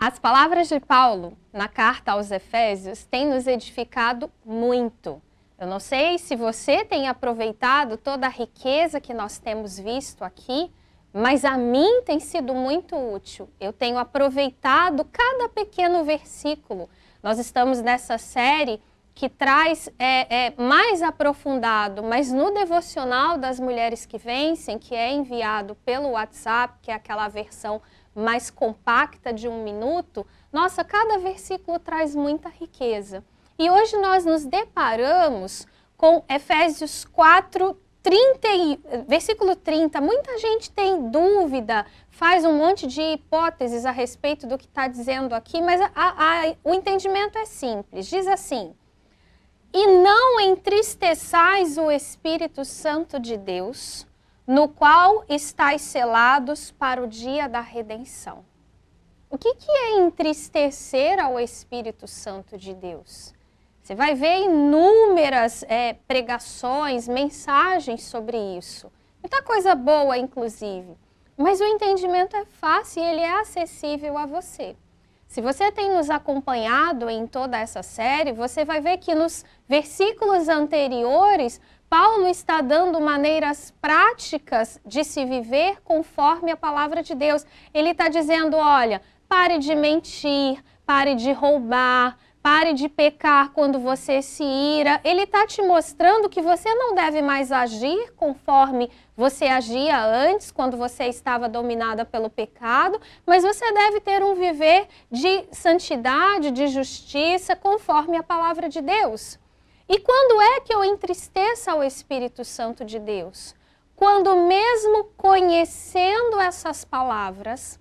As palavras de Paulo na carta aos Efésios têm nos edificado muito. Eu não sei se você tem aproveitado toda a riqueza que nós temos visto aqui, mas a mim tem sido muito útil. Eu tenho aproveitado cada pequeno versículo. Nós estamos nessa série que traz mais aprofundado, mas no devocional das Mulheres que Vencem, que é enviado pelo WhatsApp, que é aquela versão mais compacta de 1 minuto, nossa, cada versículo traz muita riqueza. E hoje nós nos deparamos com Efésios 4, versículo 30. Muita gente tem dúvida, faz um monte de hipóteses a respeito do que está dizendo aqui, mas o entendimento é simples. Diz assim: e não entristeçais o Espírito Santo de Deus, no qual estáis selados para o dia da redenção. O que é entristecer ao Espírito Santo de Deus? Você vai ver inúmeras pregações, mensagens sobre isso. Muita coisa boa, inclusive. Mas o entendimento é fácil e ele é acessível a você. Se você tem nos acompanhado em toda essa série, você vai ver que nos versículos anteriores, Paulo está dando maneiras práticas de se viver conforme a palavra de Deus. Ele está dizendo, olha, pare de mentir, pare de roubar, pare de pecar quando você se ira. Ele está te mostrando que você não deve mais agir conforme você agia antes, quando você estava dominada pelo pecado, mas você deve ter um viver de santidade, de justiça, conforme a palavra de Deus. E quando é que eu entristeço ao Espírito Santo de Deus? Quando mesmo conhecendo essas palavras,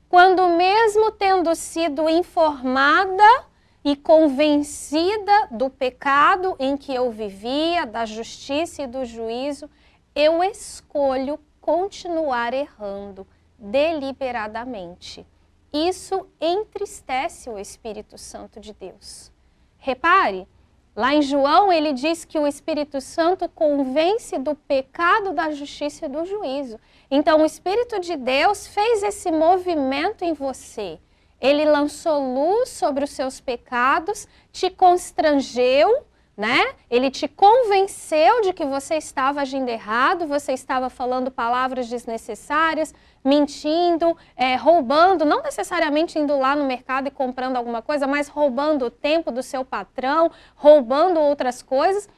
quando mesmo tendo sido informada e convencida do pecado em que eu vivia, da justiça e do juízo, eu escolho continuar errando deliberadamente. Isso entristece o Espírito Santo de Deus. Repare, lá em João ele diz que o Espírito Santo convence do pecado, da justiça e do juízo. Então o Espírito de Deus fez esse movimento em você. Ele lançou luz sobre os seus pecados, te constrangeu, né? Ele te convenceu de que você estava agindo errado, você estava falando palavras desnecessárias, mentindo, roubando, não necessariamente indo lá no mercado e comprando alguma coisa, mas roubando o tempo do seu patrão, roubando outras coisas.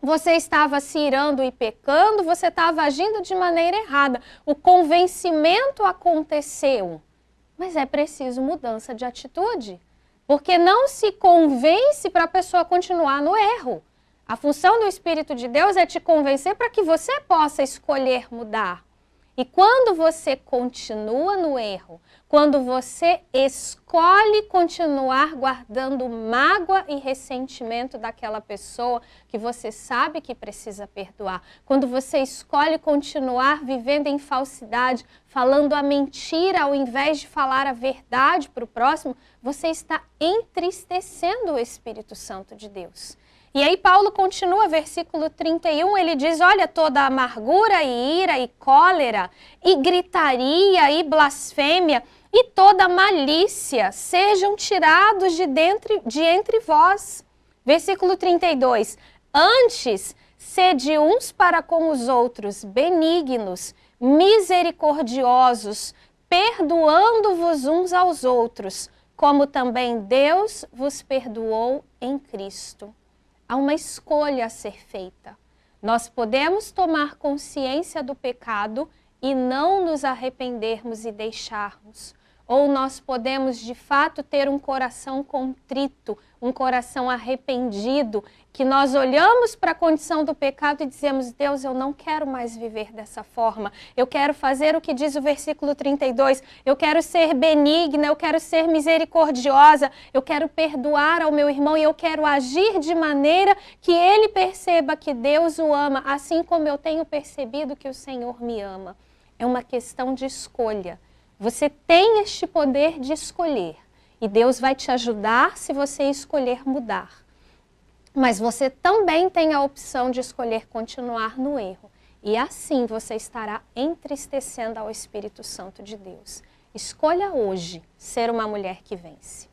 Você estava se irando e pecando, você estava agindo de maneira errada. O convencimento aconteceu, mas é preciso mudança de atitude. Porque não se convence para a pessoa continuar no erro. A função do Espírito de Deus é te convencer para que você possa escolher mudar. E quando você continua no erro, quando você escolhe continuar guardando mágoa e ressentimento daquela pessoa que você sabe que precisa perdoar, quando você escolhe continuar vivendo em falsidade, falando a mentira ao invés de falar a verdade para o próximo, você está entristecendo o Espírito Santo de Deus. E aí Paulo continua, versículo 31, ele diz, olha, toda amargura e ira e cólera e gritaria e blasfêmia e toda malícia sejam tirados de entre vós. Versículo 32, antes sede uns para com os outros benignos, misericordiosos, perdoando-vos uns aos outros, como também Deus vos perdoou em Cristo. Há uma escolha a ser feita. Nós podemos tomar consciência do pecado e não nos arrependermos e deixarmos. Ou nós podemos, de fato, ter um coração contrito, um coração arrependido, que nós olhamos para a condição do pecado e dizemos, Deus, eu não quero mais viver dessa forma. Eu quero fazer o que diz o versículo 32. Eu quero ser benigna, eu quero ser misericordiosa, eu quero perdoar ao meu irmão e eu quero agir de maneira que ele perceba que Deus o ama, assim como eu tenho percebido que o Senhor me ama. É uma questão de escolha. Você tem este poder de escolher e Deus vai te ajudar se você escolher mudar. Mas você também tem a opção de escolher continuar no erro. E assim você estará entristecendo ao Espírito Santo de Deus. Escolha hoje ser uma mulher que vence.